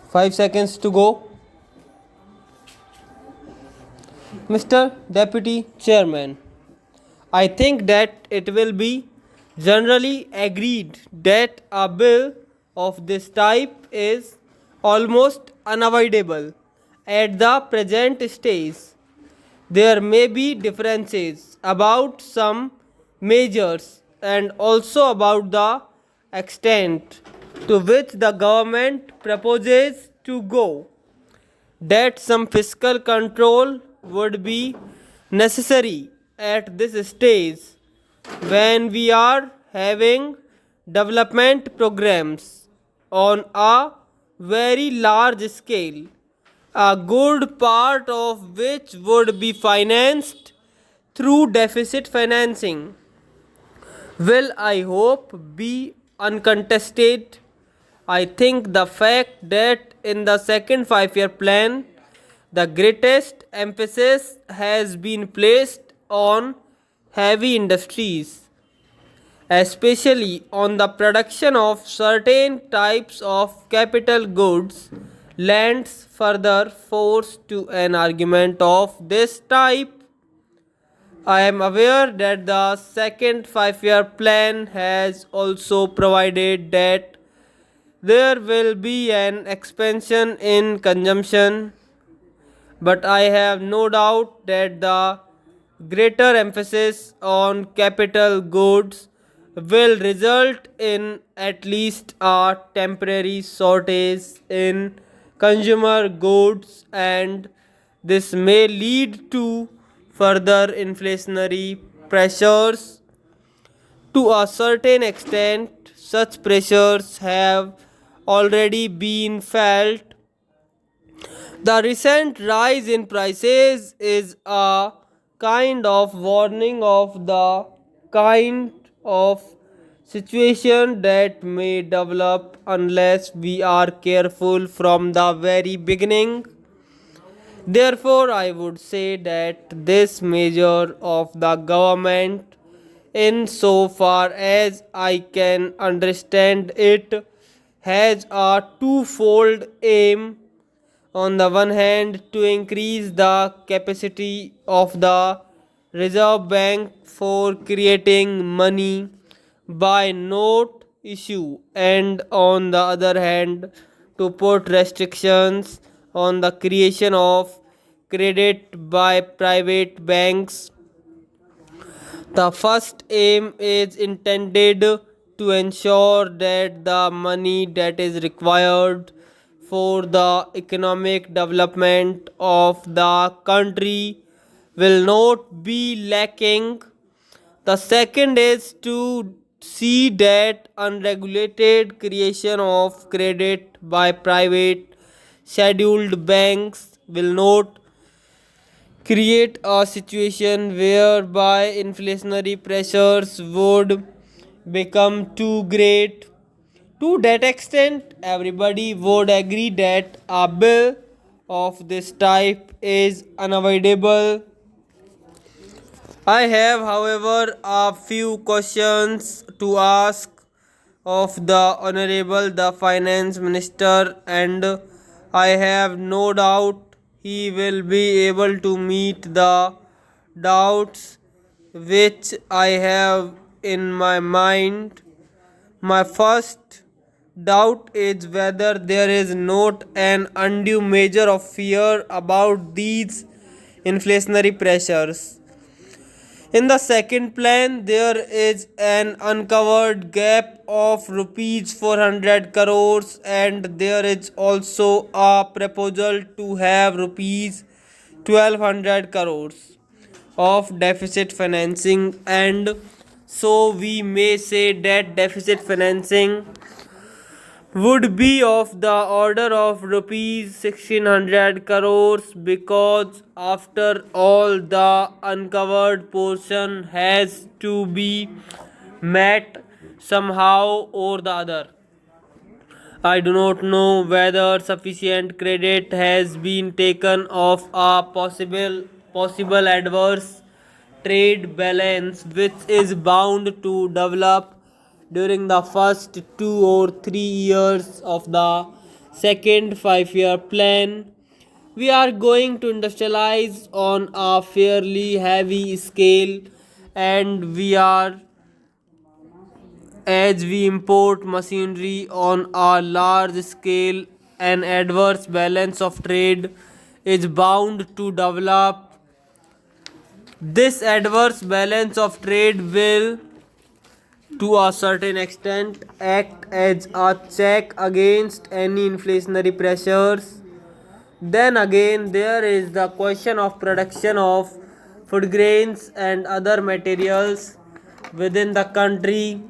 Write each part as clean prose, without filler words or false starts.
5 seconds to go. Mr. Deputy Chairman, I think that it will be generally agreed that a bill of this type is almost unavoidable at the present stage. There may be differences about some measures and also about the extent to which the government proposes to go. That some fiscal control would be necessary at this stage when we are having development programs on a very large scale, a good part of which would be financed through deficit financing, will, I hope, be uncontested. I think the fact that in the second 5 year plan, the greatest emphasis has been placed on heavy industries, especially on the production of certain types of capital goods, lends further force to an argument of this type. I am aware that the second 5 year plan has also provided that there will be an expansion in consumption, but I have no doubt that the greater emphasis on capital goods will result in at least a temporary shortage in consumer goods, and this may lead to further inflationary pressures. To a certain extent, such pressures have already been felt. The recent rise in prices is a kind of warning of the kind of situation that may develop unless we are careful from the very beginning. Therefore, I would say that this measure of the government, in so far as I can understand it, has a twofold aim. On the one hand, to increase the capacity of the Reserve Bank for creating money by note issue, and on the other hand, to put restrictions on the creation of credit by private banks. The first aim is intended to ensure that the money that is required for the economic development of the country will not be lacking. The second is to see that unregulated creation of credit by private scheduled banks will not create a situation whereby inflationary pressures would become too great. To that extent, everybody would agree that a bill of this type is unavoidable. I have, however, a few questions to ask of the Honorable the Finance Minister, and I have no doubt he will be able to meet the doubts which I have in my mind. My first doubt is whether there is not an undue measure of fear about these inflationary pressures. In the second plan, there is an uncovered gap of rupees 400 crores, and there is also a proposal to have rupees 1200 crores of deficit financing, and so we may say that deficit financing would be of the order of rupees 1600 crores, because after all the uncovered portion has to be met somehow or the other. I do not know whether sufficient credit has been taken of a possible adverse trade balance which is bound to develop during the first 2 or 3 years of the second 5 year plan. We are going to industrialize on a fairly heavy scale, and we are as we import machinery on a large scale. An adverse balance of trade is bound to develop. This adverse balance of trade will, to a certain extent, act as a check against any inflationary pressures. Then again, there is the question of production of food grains and other materials within the country.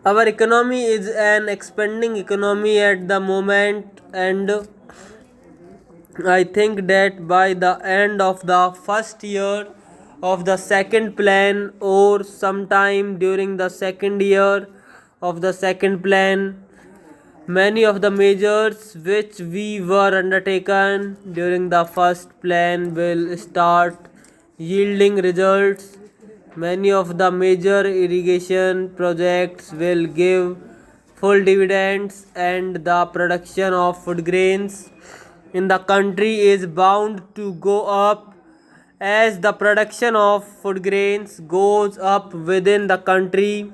Our economy is an expanding economy at the moment, and I think that by the end of the first year of the second plan, or sometime during the second year of the second plan, many of the measures which we were undertaken during the first plan will start yielding results. Many of the major irrigation projects will give full dividends, and the production of food grains in the country is bound to go up. As the production of food grains goes up within the country,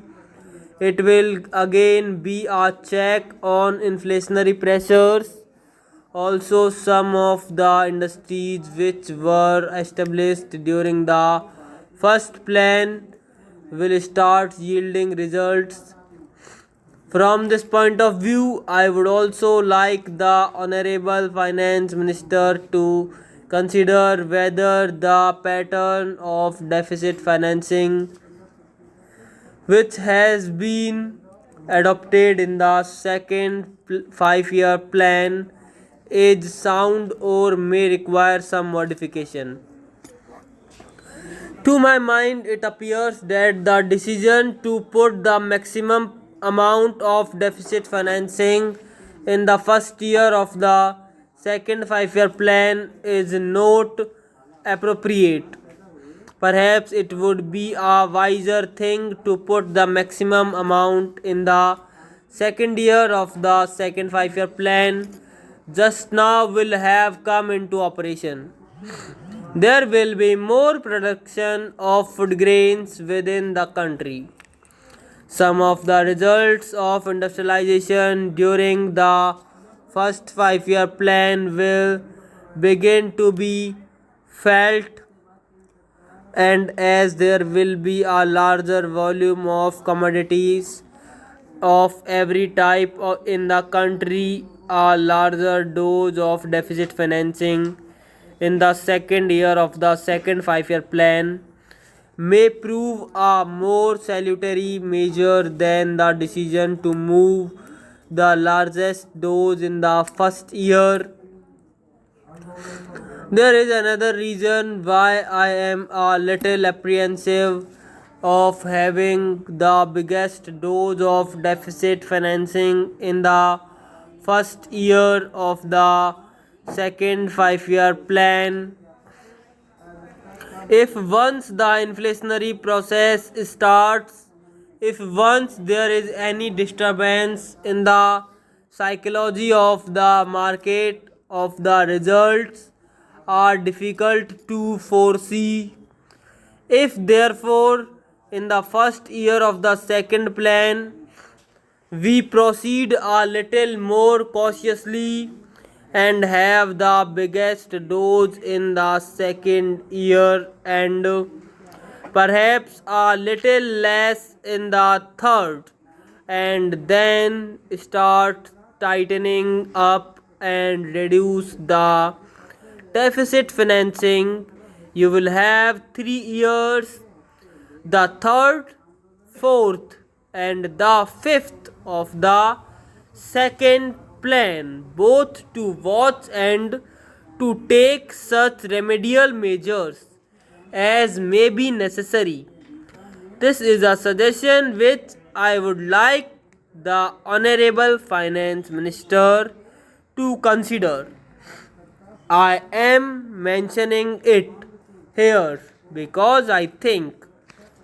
it will again be a check on inflationary pressures. Also, some of the industries which were established during the first plan will start yielding results. From this point of view, I would also like the Honorable Finance Minister to consider whether the pattern of deficit financing which has been adopted in the second 5 year plan is sound or may require some modification. To my mind, it appears that the decision to put the maximum amount of deficit financing in the first year of the second 5 year plan is not appropriate. Perhaps it would be a wiser thing to put the maximum amount in the second year of the second 5 year plan just now will have come into operation. There will be more production of food grains within the country. Some of the results of industrialization during the first 5 year plan will begin to be felt, and as there will be a larger volume of commodities of every type in the country, a larger dose of deficit financing in the second year of the second 5 year plan may prove a more salutary measure than the decision to move the largest dose in the first year. There is another reason why I am a little apprehensive of having the biggest dose of deficit financing in the first year of the second 5 year plan. If once the inflationary process starts, if once there is any disturbance in the psychology of the market, of the results are difficult to foresee. If therefore in the first year of the second plan we proceed a little more cautiously and have the biggest dose in the second year and perhaps a little less in the third, and then start tightening up and reduce the deficit financing, you will have 3 years, the third, fourth, and the fifth of the second plan, both to watch and to take such remedial measures as may be necessary. This is a suggestion which I would like the Honorable Finance Minister to consider. I am mentioning it here because I think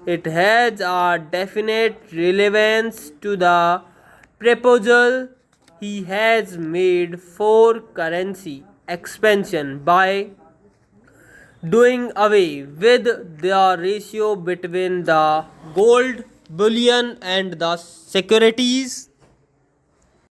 it has a definite relevance to the proposal he has made for currency expansion by doing away with the ratio between the gold bullion and the securities